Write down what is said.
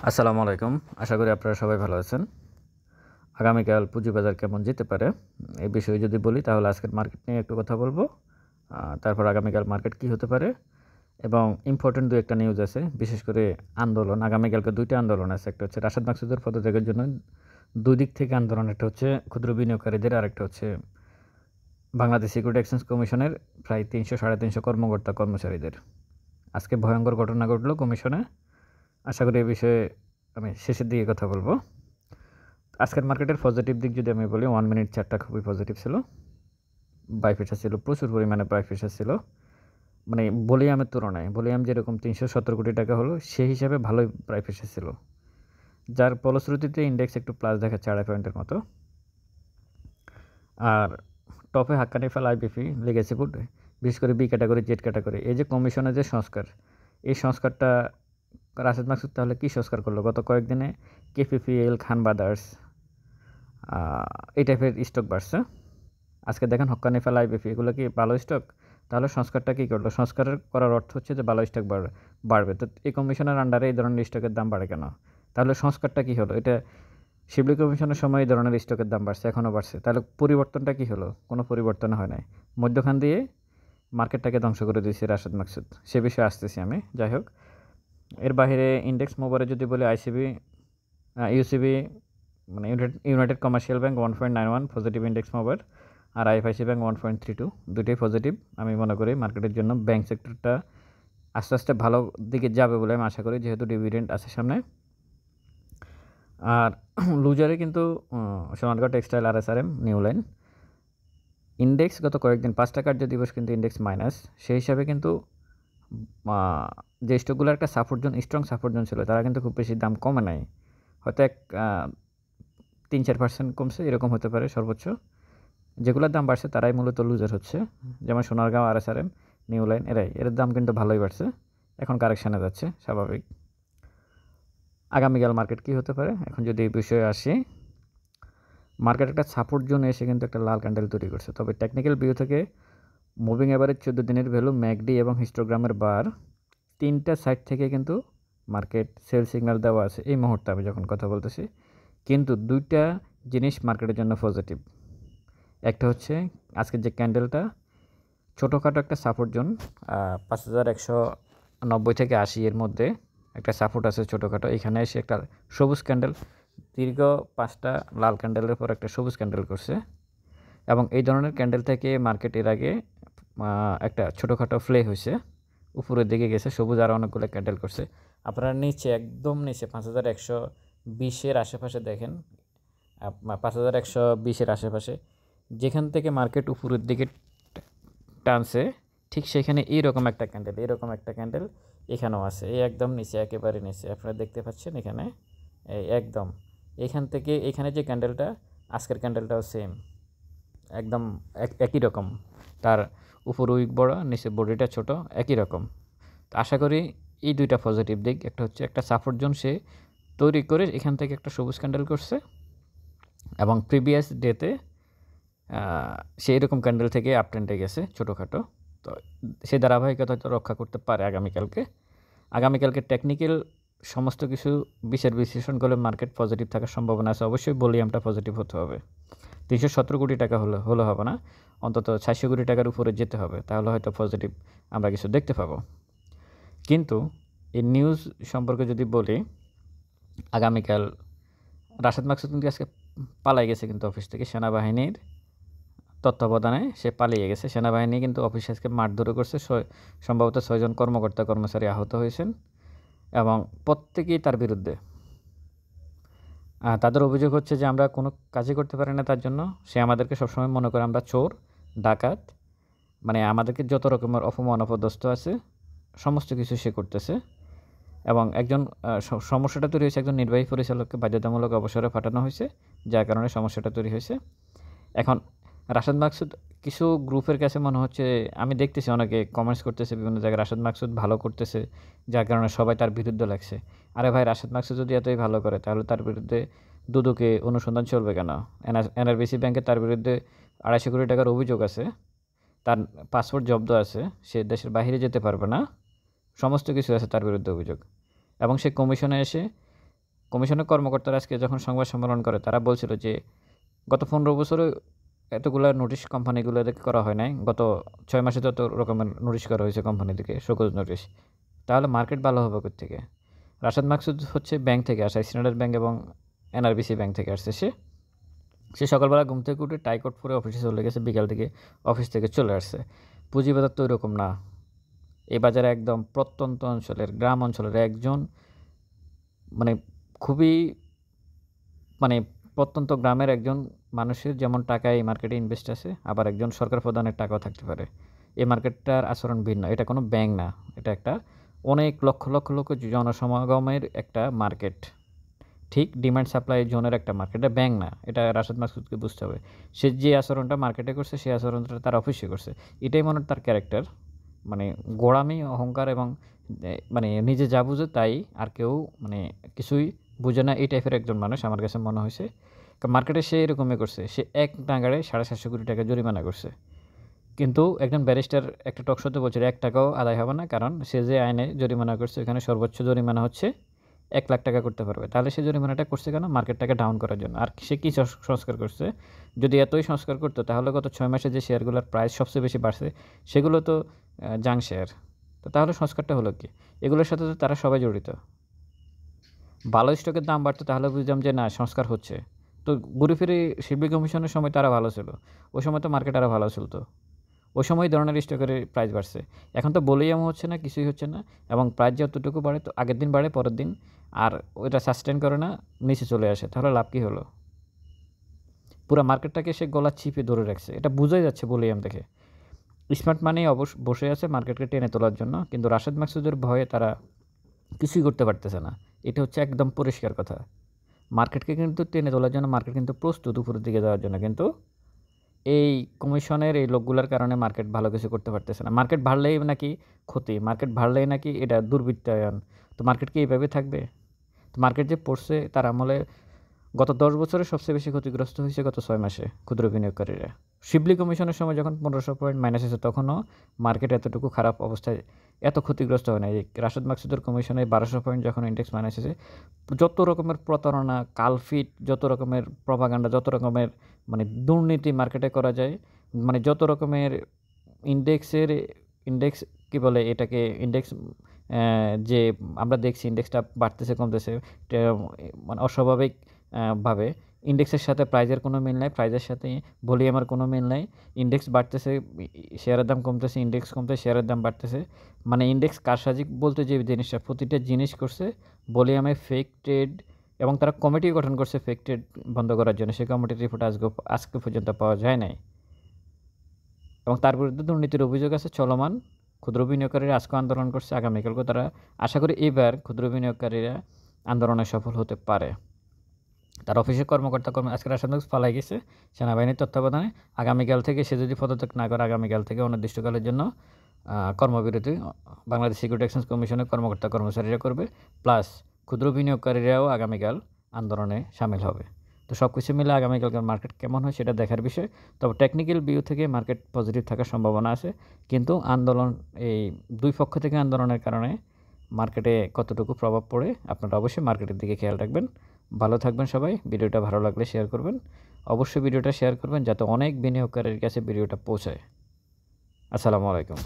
আসসালামু আলাইকুম। আশা করি আপনারা সবাই ভালো আছেন। আগামীকাল পুঁজিবাজার কেমন যেতে পারে এই বিষয়ে যদি বলি তাহলে আজকের মার্কেট নিয়ে একটু কথা বলবো। তারপর আগামীকাল মার্কেট কী হতে পারে এবং ইম্পর্টেন্ট ২-১টা নিউজ আছে। বিশেষ করে আন্দোলন, আগামীকালকে ২টা আন্দোলন আছে। একটা হচ্ছে রাশেদ মাকসুদের পদত্যাগের জন্য ২ দিক থেকে আন্দোলন। একটা হচ্ছে ক্ষুদ্র বিনিয়োগকারীদের, আরেকটা হচ্ছে বাংলাদেশ সিকিউরিটি এক্সচেঞ্জ কমিশনের প্রায় ৩০০-৩৫০ কর্মকর্তা কর্মচারীদের। আজকে ভয়ঙ্কর ঘটনা ঘটলো কমিশনে। আশা করি এই বিষয়ে আমি শেষের দিকে কথা বলবো। আজকের মার্কেটের পজিটিভ দিক যদি আমি বলি, 1 মিনিট চার্টটা খুবই পজিটিভ ছিল। বাই প্রেশার ছিল, প্রচুর পরিমাণে বাই প্রেশার ছিল। মানে ভলিউমের তুলনায়, ভলিউম যেরকম ৩১৭ কোটি টাকা হলো, সেই হিসাবে ভালোই বাই প্রেশার ছিল। যার ফলশ্রুতিতে ইন্ডেক্স একটু প্লাস দেখাচ্ছে ২.৫ পয়েন্টের মতো। আর টপে হাক্কানি ফাল আইবিএফি লেগেছে গুড, বিশেষ করে বি ক্যাটাগরি, জেড ক্যাটাগরি। এই যে কমিশনের যে সংস্কার, এই সংস্কারটা রাশেদ মাকসুদ তাহলে কী সংস্কার করলো? গত কয়েকদিনে কেপিপিএল, খান ব্রাদার্স এই টাইপের স্টক বাড়ছে। আজকে দেখেন হক্কানি ফাল আইবিএফি, এগুলো কি ভালো স্টক? তাহলে সংস্কারটা কী করলো? সংস্কার করার অর্থ হচ্ছে যে ভালো স্টক বাড়বে। তো এই কমিশনের আন্ডারে এই ধরনের স্টকের দাম বাড়ে কেন? তাহলে সংস্কারটা কী হলো? এটা শিবলি কমিশনের সময় এই ধরনের স্টকের দাম বাড়ছে, এখনও বাড়ছে। তাহলে পরিবর্তনটা কী হলো? কোনো পরিবর্তন হয় নাই। মধ্যখান দিয়ে মার্কেটটাকে ধ্বংস করে দিয়েছে রাশেদ মাকসুদ। সে বিষয়ে আসতেছি আমি। যাই হোক, এর বাইরে ইন্ডেক্স মোবারে যদি বলি, আইসিবি, ইউসিবি মানে United Commercial bank 1.91 positive index mover, আর আইএফআইসি ব্যাংক 1.32, দুটোই পজিটিভ। আমি মনে করি মার্কেটের জন্য ব্যাংক সেক্টরটা আস্তে আস্তে ভালো দিকে যাবে বলে আমি আশা করি, যেহেতু ডিভিডেন্ড আছে সামনে। আর লুজারে কিন্তু Sonargaon textile, RSRM, new line. Index গত কয়েকদিন 5টা কার্য দিবস কিন্তু ইন্ডেক্স মাইনাস। সেই হিসাবে কিন্তু যে স্টকগুলো একটা support zone, strong support zone ছিল, তারা কিন্তু খুব বেশি দাম কমে নাই। হয়তো 3-4% কমছে, এরকম হতে পারে সর্বোচ্চ। যেগুলোর দাম বাড়ছে তারাই মূলত লুজার হচ্ছে, যেমন সোনারগাঁও, আরএসআরএম, নিউ লাইন, এর দাম কিন্তু ভালোই বাড়ছে। এখন কারেকশানে যাচ্ছে, স্বাভাবিক। আগামীকাল মার্কেট কী হতে পারে এখন যদি এই বিষয়ে আসি, মার্কেট একটা সাপোর্ট জোনে এসে কিন্তু একটা লাল ক্যান্ডেল তৈরি করছে। তবে টেকনিক্যাল ভিউ থেকে মুভিং এভারেজ 14 দিনের ভ্যালু, ম্যাকডি এবং হিস্টোগ্রামের বার, 3টা সাইড থেকে কিন্তু মার্কেট সেল সিগন্যাল দেওয়া আছে এই মুহূর্তে আমি যখন কথা বলতেছি। কিন্তু 2টা জিনিস মার্কেটের জন্য পজিটিভ। একটা হচ্ছে আজকের যে ক্যান্ডেলটা, ছোটোখাটো একটা সাপোর্ট জোন, 5190 থেকে 80 এর মধ্যে একটা সাপোর্ট আছে ছোটোখাটো। এখানে এসে একটা সবুজ ক্যান্ডেল, দীর্ঘ 5টা লাল ক্যান্ডেলের পর একটা সবুজ ক্যান্ডেল করছে। এবং এই ধরনের ক্যান্ডেল থেকে মার্কেট এর আগে একটা ছোটোখাটো ফ্লে হয়েছে, উপরের দিকে গেছে, সবুজ আরও অনেকগুলো ক্যান্ডেল করছে। আপনারা নিচে, একদম নিচে 5120-এর আশেপাশে দেখেন, 5120-এর আশেপাশে যেখান থেকে মার্কেট উপরের দিকে টানছে, ঠিক সেখানে এইরকম একটা ক্যান্ডেল এখানেও আছে। এই একদম নিচে, একেবারে নিচে আপনারা দেখতে পাচ্ছেন এখানে, এই একদম এখান থেকে এখানে যে ক্যান্ডেলটা, আজকের ক্যান্ডেলটাও সেম, একদম একই রকম। তার উপর উইক বড়, নিচে বডিটা ছোট, একই রকম। তো আশা করি এই 2টা পজিটিভ দিক। একটা হচ্ছে একটা সাপোর্ট জোন সে তৈরি করে এখান থেকে একটা সবুজ ক্যান্ডেল করছে, এবং প্রিভিয়াস ডেতে সে এরকম ক্যান্ডেল থেকে আপ ট্রেন্ডে গেছে ছোটোখাটো। তো সে ধারাবাহিকতা হয়তো রক্ষা করতে পারে আগামীকালকে টেকনিক্যাল সমস্ত কিছু বিশ্লেষণ করলে মার্কেট পজিটিভ থাকার সম্ভাবনা আছে। অবশ্যই ভলিউমটা পজিটিভ হতে হবে। 317 কোটি টাকা হলে হবে না, অন্তত 400 কোটি টাকার উপরে যেতে হবে, তাহলে হয়তো পজিটিভ আমরা কিছু দেখতে পাবো। কিন্তু এই নিউজ সম্পর্কে যদি বলি, আগামীকাল রাশেদ মাকসুদ কিন্তু আজকে পালাই গেছে কিন্তু অফিস থেকে, সেনাবাহিনীর তত্ত্বাবধানে সে পালিয়ে গেছে। সেনাবাহিনী কিন্তু অফিসে আজকে মারধর করছে, সম্ভবত 6 জন কর্মচারী আহত হয়েছেন, এবং প্রত্যেকেই তার বিরুদ্ধে। তাদের অভিযোগ হচ্ছে যে আমরা কোনো কাজই করতে পারি না তার জন্য। সে আমাদেরকে সবসময় মনে করে আমরা চোর, ডাকাত, মানে আমাদেরকে যত রকমের অপমান অপদস্থ আছে সমস্ত কিছু সে করতেছে। এবং একজন সমস্যাটা তৈরি হয়েছে, একজন নির্বাহী পরিচালককে বাধ্যতামূলক অবসরে পাঠানো হয়েছে, যার কারণে সমস্যাটা তৈরি হয়েছে। এখন রাশেদ মাকসুদ কিছু গ্রুপের কাছে মনে হচ্ছে, আমি দেখতেছি অনেকে কমেন্টস করতেছে বিভিন্ন জায়গায়, রাশেদ মাকসুদ ভালো করতেছে যার কারণে সবাই তার বিরুদ্ধে লাগছে। আরে ভাই, রাশেদ মাকসুদ যদি এতই ভালো করে তাহলে তার বিরুদ্ধে দুদকে অনুসন্ধান চলবে কেন? এনআরবিসি ব্যাংকে তার বিরুদ্ধে 250 কোটি টাকার অভিযোগ আছে, তার পাসপোর্ট জব্দ আছে, সে দেশের বাইরে যেতে পারবে না, সমস্ত কিছু আছে তার বিরুদ্ধে অভিযোগ। এবং সে কমিশনে এসে কমিশনের কর্মকর্তারা আজকে যখন সংবাদ সম্মেলন করে তারা বলছিল যে গত 15 বছরে এতগুলা নোটিশ কোম্পানিগুলোদেরকে করা হয় নাই, গত 6 মাসে তত রকমের নোটিশ করা হয়েছে কোম্পানিদেরকে, শোকজ নোটিশ। তাহলে মার্কেট ভালো হবে কোত্থেকে? রাশেদ মাকসুদ হচ্ছে ব্যাংক থেকে আসে, স্ট্যান্ডার্ড ব্যাংক এবং এনআরবিসি ব্যাংক থেকে আসছে। সে সকালবেলা ঘুম থেকে উঠে টাই কোট পরে অফিসে চলে গেছে, বিকাল থেকে অফিস থেকে চলে আসছে। পুঁজিবাজার তো এরকম না। এই বাজারে একদম প্রত্যন্ত অঞ্চলের, গ্রাম অঞ্চলের একজন মানে খুবই মানে প্রত্যন্ত গ্রামের একজন মানুষের যেমন টাকা এই মার্কেটে ইনভেস্ট আছে, আবার একজন সরকার প্রধানের টাকাও থাকতে পারে। এই মার্কেটটার আচরণ ভিন্ন। এটা কোনো ব্যাংক না, এটা একটা অনেক লক্ষ লক্ষ লক্ষ জনসমাগমের একটা মার্কেট। ঠিক ডিমান্ড সাপ্লাই জোনের একটা মার্কেট, এটা ব্যাংক না। এটা রাশেদ মাকসুদকে বুঝতে হবে। সে যে আচরণটা মার্কেটে করছে সেই আচরণটা তার অফিসে করছে। এটাই মনে হয় তার ক্যারেক্টার, মানে গোঁড়ামি, অহংকার এবং মানে নিজে যা বুঝে তাই, আর কেউ মানে কিছুই বুঝে না, এই টাইপের একজন মানুষ আমার কাছে মনে হয়েছে। মার্কেটে সে এরকমই করছে, সে এক নাগাড়ে 750 কোটি টাকা জরিমানা করছে। কিন্তু একজন ব্যারিস্টার একটা টক শোতে বলছিল 1 টাকাও আদায় হবে না, কারণ সে যে আইনে জরিমানা করছে ওখানে সর্বোচ্চ জরিমানা হচ্ছে 1 লাখ টাকা করতে পারবে। তাহলে সে জরিমানাটা করছে কেন? মার্কেটটাকে ডাউন করার জন্য। আর সে কী সংস্কার করছে? যদি এতই সংস্কার করতো তাহলে গত 6 মাসে যে শেয়ারগুলোর প্রাইস সবচেয়ে বেশি বাড়ছে সেগুলো তো জাং শেয়ার। তো তাহলে সংস্কারটা হলো কি? এগুলোর সাথে তো তারা সবাই জড়িত। ভালো স্টকের দাম বাড়তো তাহলে বুঝতাম যে না, সংস্কার হচ্ছে। তো ঘুরে ফিরে শিল্পী কমিশনের সময় তারা ভালো ছিল, ওই সময় তো মার্কেট আরও ভালো চলতো। ওই সময় ধরনের স্টকের প্রাইস বাড়ছে। এখন তো বলেই এমন হচ্ছে না, কিছুই হচ্ছে না, এবং প্রাইস যতটুকু বাড়ে তো আগের দিন বাড়ে, পরের দিন আর ওইটা সাস্টেন করে না, নিচে চলে আসে। তাহলে লাভ কী হলো? পুরো মার্কেটটাকে সে গলা চিপে ধরে রাখছে, এটা বোঝাই যাচ্ছে বলেই দেখে। স্মার্ট মানি বসে আছে মার্কেটকে টেনে তোলার জন্য, কিন্তু রাশেদ মাকসুদের ভয়ে তারা কিছুই করতে পারতেছে না। এটা হচ্ছে একদম পরিষ্কার কথা। মার্কেটকে কিন্তু টেনে তোলার জন্য মার্কেট কিন্তু প্রস্তুত উপরের দিকে যাওয়ার জন্য, কিন্তু এই কমিশনের এই লোকগুলোর কারণে মার্কেট ভালো কিছু করতে পারতেছে না। মার্কেট বাড়লেই নাকি ক্ষতি, মার্কেট বাড়লেই নাকি এটা দুর্বৃত্তায়ন। তো মার্কেট কি এইভাবে থাকবে? তো মার্কেট যে পড়ছে তার আমলে গত 10 বছরে সবচেয়ে বেশি ক্ষতিগ্রস্ত হয়েছে গত 6 মাসে ক্ষুদ্র বিনিয়োগকারীরা। শিবলি কমিশনের সময় যখন 1500 পয়েন্ট মাইনাস হয়েছে তখনও মার্কেট এতটুকু খারাপ অবস্থায় এত ক্ষতিগ্রস্ত হয় না। এই রাশেদ মাকসুদের কমিশনে 1200 পয়েন্ট যখন ইন্ডেক্স মাইনাস হয়েছে, যত রকমের প্রতারণা, কালফিট, যত রকমের প্রপাগান্ডা, যত রকমের মানে দুর্নীতি মার্কেটে করা যায়, মানে যত রকমের ইন্ডেক্স কী বলে এটাকে, ইন্ডেক্স যে আমরা দেখছি ইন্ডেক্সটা বাড়তেছে কমতেছে মানে অস্বাভাবিক ভাবে, ইন্ডেক্সের সাথে প্রাইজের কোনো মিল নাই, প্রাইজের সাথে ভলিউমের কোনো মিল নাই। ইন্ডেক্স বাড়তেছে, শেয়ারের দাম কমতেছে, ইন্ডেক্স কমতেছে, শেয়ারের দাম বাড়তেছে। মানে ইন্ডেক্স কারসাজি বলতে যে জিনিসটা, প্রতিটা জিনিস করছে ভলিউমে ফেক ট্রেড, এবং তারা কমিটি গঠন করছে ফেক ট্রেড বন্ধ করার জন্য। সেই কমিটির রিপোর্ট আজকে পর্যন্ত পাওয়া যায় নাই, এবং তার বিরুদ্ধে দুর্নীতির অভিযোগ আছে চলমান। ক্ষুদ্র বিনিয়োগকারীরা আজকে আন্দোলন করছে, আগামীকালকে তারা আশা করি এবার ক্ষুদ্র বিনিয়োগকারীরা আন্দোলনে সফল হতে পারে। তার অফিসের কর্মকর্তা আজকে রাশেদ মাকসুদ পালাই গেছে সেনাবাহিনীর তত্ত্বাবধানে। আগামীকাল থেকে সে যদি পদত্যাগ না করে, আগামীকাল থেকে অনির্দিষ্টকালের জন্য কর্মবিরতি বাংলাদেশ সিকিউরিটি এক্সচেঞ্জ কমিশনের কর্মকর্তা কর্মচারীরা করবে, প্লাস ক্ষুদ্র বিনিয়োগকারীরাও আগামীকাল আন্দোলনে সামিল হবে। তো সব কিছু মিলে আগামীকালকার মার্কেট কেমন হয় সেটা দেখার বিষয়। তবে টেকনিক্যাল ভিউ থেকে মার্কেট পজিটিভ থাকার সম্ভাবনা আছে, কিন্তু আন্দোলন, এই দুই পক্ষ থেকে আন্দোলনের কারণে মার্কেটে কতটুকু প্রভাব পড়ে আপনারা অবশ্যই মার্কেটের দিকে খেয়াল রাখবেন। ভালো থাকবেন সবাই। ভিডিওটা ভালো লাগলে শেয়ার করবেন, অবশ্যই ভিডিওটা শেয়ার করবেন যাতে অনেক বিনিয়োগকারীর কাছে ভিডিওটা পৌঁছায়। আসসালামু আলাইকুম।